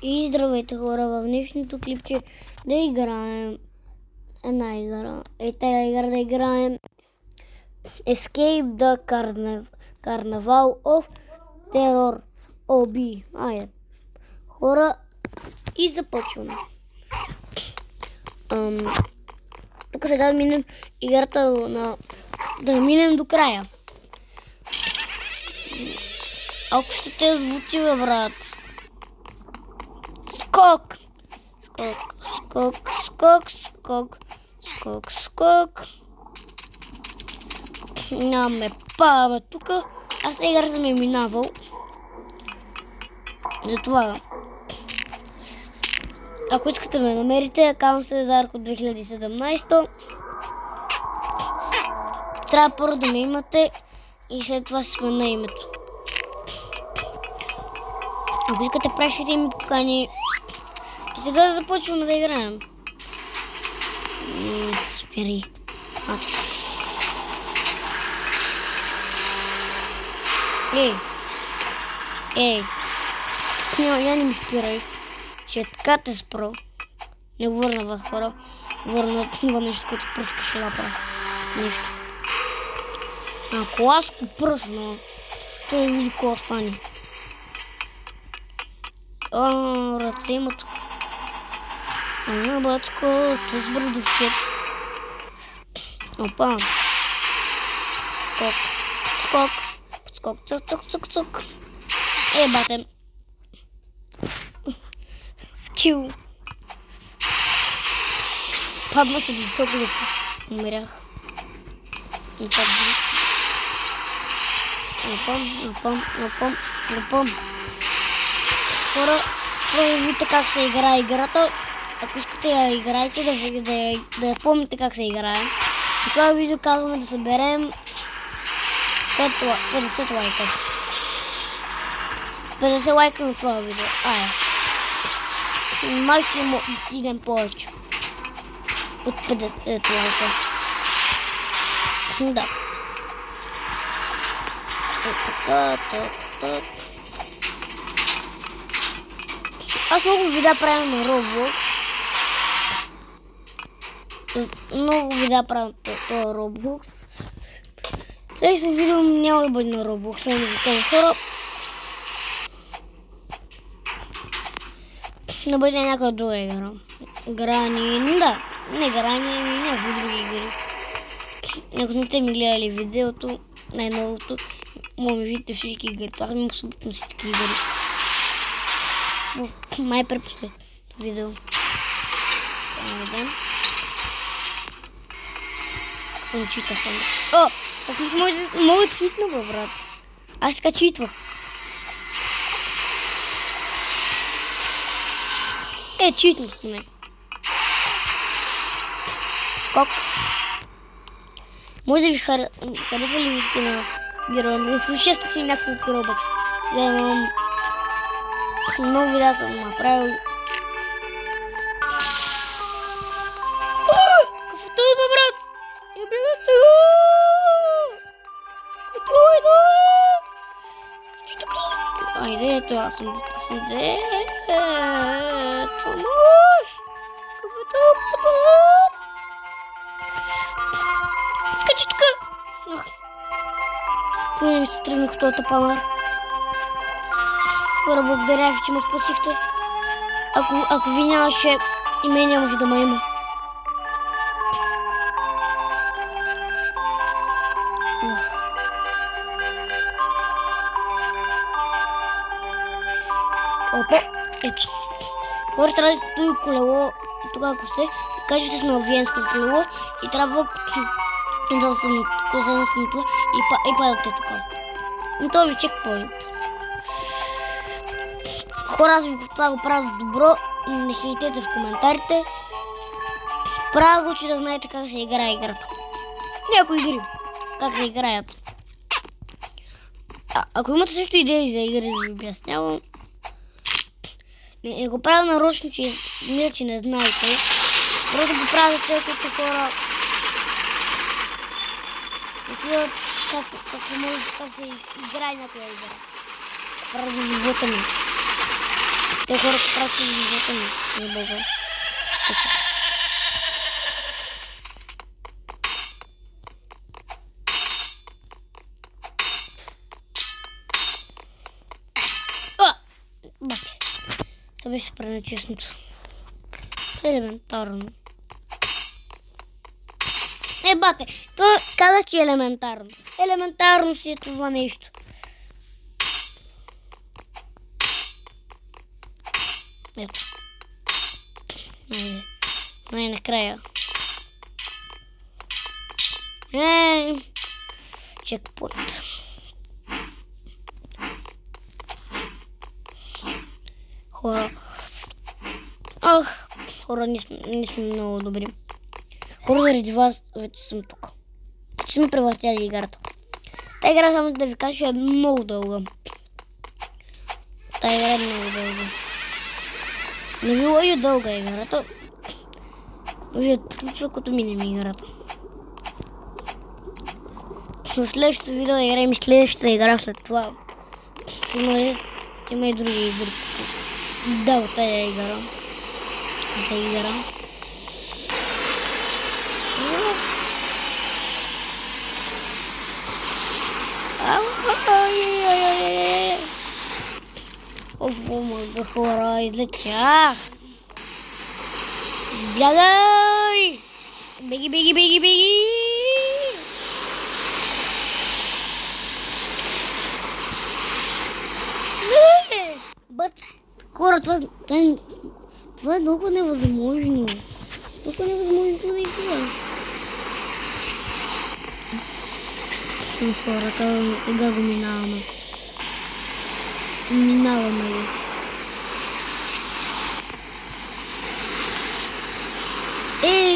И здравейте хора, в днешното клипче да играем една игра. Тази игра да играем Escape the Carnival of Terror OB. Айде. Хора, и започваме. Тук сега да минем играта да минем до края. Ако ще те звучи, бе, брат. Скок! Скок, скок, скок, скок, скок, скок. Нямаме пава тук. Аз сега съм е минавал. Затова. Ако искате ме намерите, акаунт се Зарко 2017. Трябва първо да ме имате и след това си смена името. Ако искате, пращайте ми покани. И сега да започваме да играем. Спири. Ей. Я не ми спирай. Че така те спро. Не говоря на вас, хора. Говоря на това нещо, което пръскаше да правя. Нещо. Ако аз го пръсна, той види какво стане. Ръце има тук. Ана, бацко, туз брадовкет. Опа. Скок. Скок. Скок, цок, цок, цок, цок. Батем. Скил. Паднах от високо, да умрях. И так напам. Хора, видите как се играе играта. Ако искате я играйте, да я помните как се играе. И това видео казваме да съберем 50 лайка. 50 лайка на това видео. Малки му да стигнем повече от 50 лайка. Да. Така. Аз много видеа правя на Roblox. Много видеа правя на това Roblox. Следващото видео няма да бъде на Roblox. Само да ви кажа, хора. Да бъде някаква друга игра. Грани, да. Не Грани, ами някакви други игри. Ако не сте ми гледали видеото, най-новото, може ми видите всички игри. Това ми абсолютно всички игри. Май препоследното видео. Айде. Какво читах? Как мога да читна, бе, брат? Аз така читвах. Читнах поне. Скок. Може да ви хареса ли видите на героя ми? Участвах си няколко робъкс. Сега имам много видеа съм направил. Какво това, бе, брат? Я бегате! Какво иде? Скачи така! Айде, ето аз съм де. Помощ! Какво е това, тъпър? Скачи така! Поне ми се тръгнах от този тъпанар. Хора, благодаря ви, че ме спасихте. Ако ви нямаше, и мен нямаше да ме има. Опа, ето. Хора, трябва да стои колело. Тук ако сте, кажете се на виенско колело и трябва да съм това и падате тук. Но това ви чекпоинт. Хора, аз това го правя за добро, не хейтете в коментарите. Правя го, че да знаете как се играе играта. Някои игри, как се играят. Ако имате също идеи за игри, да ви обяснявам. Не го правя нарочно, че не знаете. Просто го правя за тези хора. Как се играе някоя игра. Правя за живота ми. Те хората правят с живота ми. Не бога. Бате. Това беше правилно честното. Елементарно. Бате, той каза, че е елементарно. Елементарно си е това нещо. Ето. Най-накрая. Чекпоинт. Хора. Хора, не сме много добри. Хора, заради вас вече съм тук. Че сме превъртяли играта. Та игра, само да ви кажа, е много дълга. Та игра е много дълга. Не било и дълга играта. Вие приключва, като минем играта. В следващото видео играем и следващата игра след това. Има и други игри. Да, от тази игра. Оф, хора, излетях. Бягай! Беги! Хора, това е много невъзможно. Толкова невъзможно да игра. Хората, сега го минаваме. Минаваме го.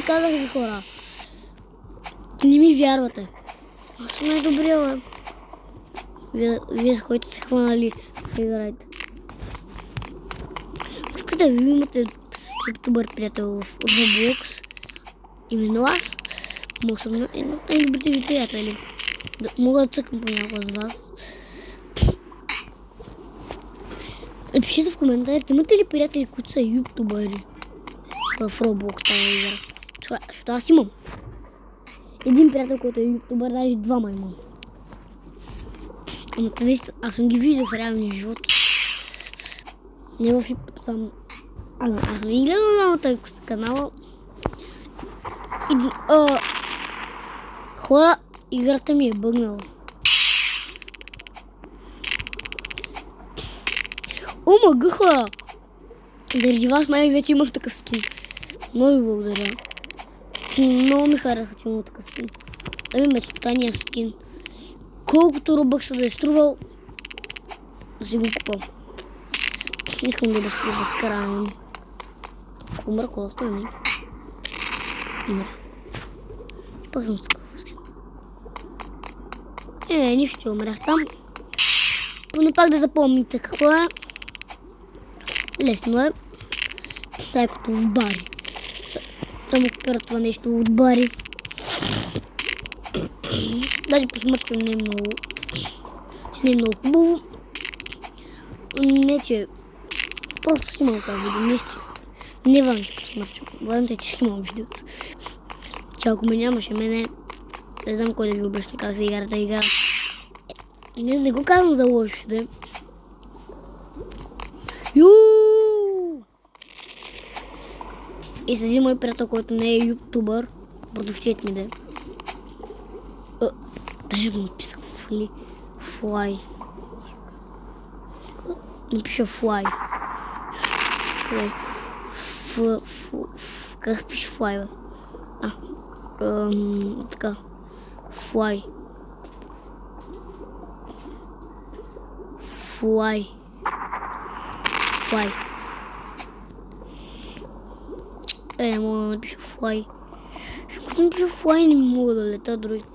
Казах ви, хора. Не ми вярвате. Аз съм най-добрия, бе. Вие с които сте хванали, играйте. Искате да ви имате добър приятел в Roblox. Именно аз. Мога съм една от най-добрите ви приятели. Мога да цъкам понякога с вас. Напишете в коментарите, имате ли приятели, които са ютубъри в Roblox тази игра? Защото аз имам. Един приятел, който е ютубър, даже двама имам. Ама аз съм ги видел в реалния живот. Не в сам. Аз съм ги гледал на двамата канала. Хора, играта ми е бъгнала. Омага, хора! Заради вас май вече имах такъв скин. Много ви благодаря. Много ми хареха, че имам такъв скин. Ами мечтания скин. Колкото рубъкса да е струвал, да си го купа. Искам да се безкрайен. Умра, какво остане? Умра. Пак съм с такъв скин. Нищо, че умрях там. Но пак да запомните какво е. Лесно е. Тъй като в бари. Само купира това нещо от бари. Даже посмърчвам не е много. Не е много хубаво. Не, че просто снимам това видео. Не вам, че посмърчвам. Главното е, че снимам видеото. Че ако ме нямаше мене, не знам кой да ви обясня как се игра тази игра. Не го казвам за лошо, да. И седи мой приятел, който не е ютубър. Продовчет ми, да. Даже го написах флай. Напиша флай. Как пише флай, бе? Така. Флай. Не мога да напиша флай. Като напиша флай, не мога да лета, другите.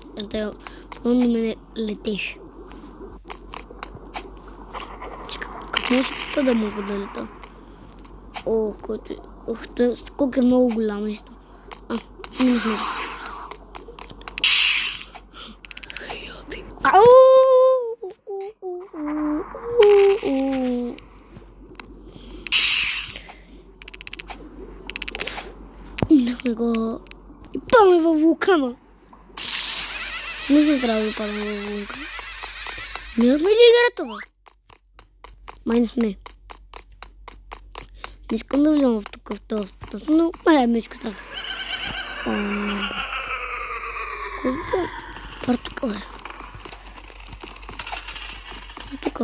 Он до мене летеше. Как може да мога да лета? Колко е много голям нещо. Не знам. Пускаме го и падаме във вулкана. Не съм трябва да падаме във вулкана. Минахме ли играта, бе? Май не сме. Не искам да влизам в тук, в този спитъл, но май ме иска страх. О, не, бе. Кой бе? Пар тук, бе. Тук.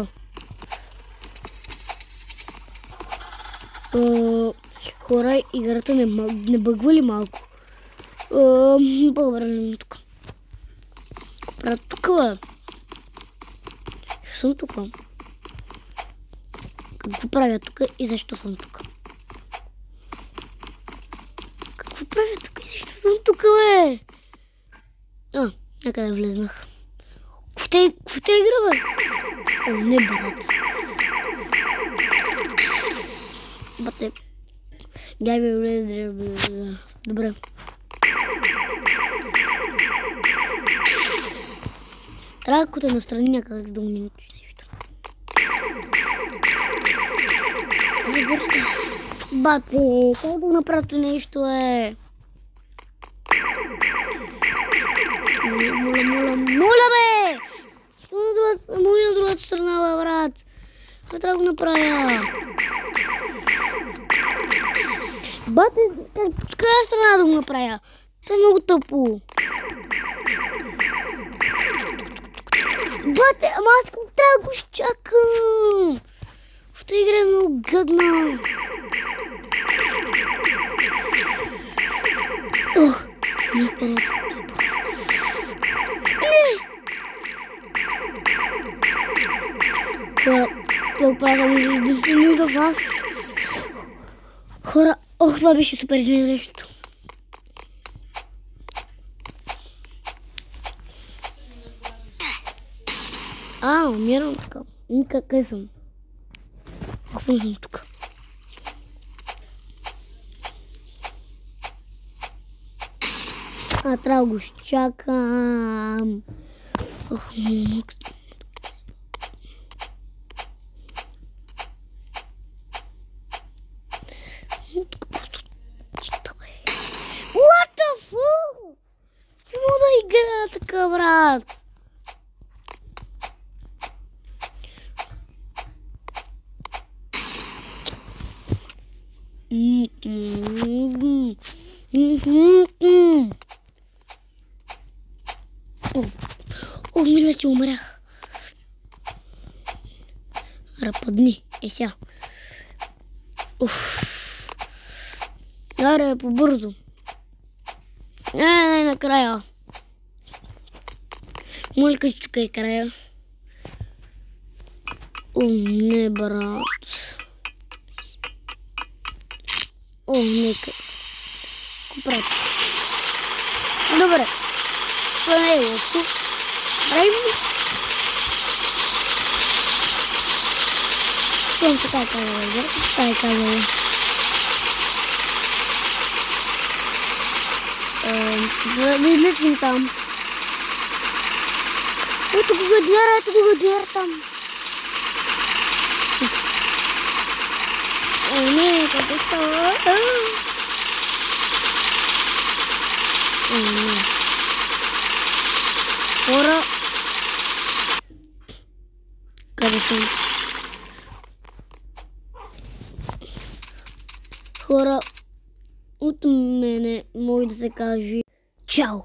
Хора, играта не бъгва ли малко? По-върнем тук. Правя тук, бе. Съм тук. Какво правя тук и защо съм тук? Какво правя тук и защо съм тук, бе? Някъде влезнах. Какво те игра, бе? О, не, брат. Бате. Дай бе, влезе. Добре. Трябва да те настрани някак да минути нещо. Бате, как да направя нещо, е? Моля, бе! Моля на другата страна, бе, брат. Как трябва да го направя? Бате, къде страна да го направя? Това е много тъпо. Бате, ама аз трябва да го изчакам. В тази игра е много гадна. Ох, някаква рата. Хора, това правя може единствено и за вас. Хора, това беше супер изневерещо. Умирам така. Къде съм? Какво не съм тук? Трябва да го изчакам. What the fuck? Не мога да играя така, брат. Мисля, че умрях. Разпадни. Сега. Аре, побързо. Накрая. Моля, че чукай края. Не, брат. Нека. Брат. Добре. Това не е лошо. Това така казала, брат. Така е казала. Да излетим там. Ето го гадяра там. Не, какво става? Не. Хора. Къде съм? Хора, от мене може да се каже чао.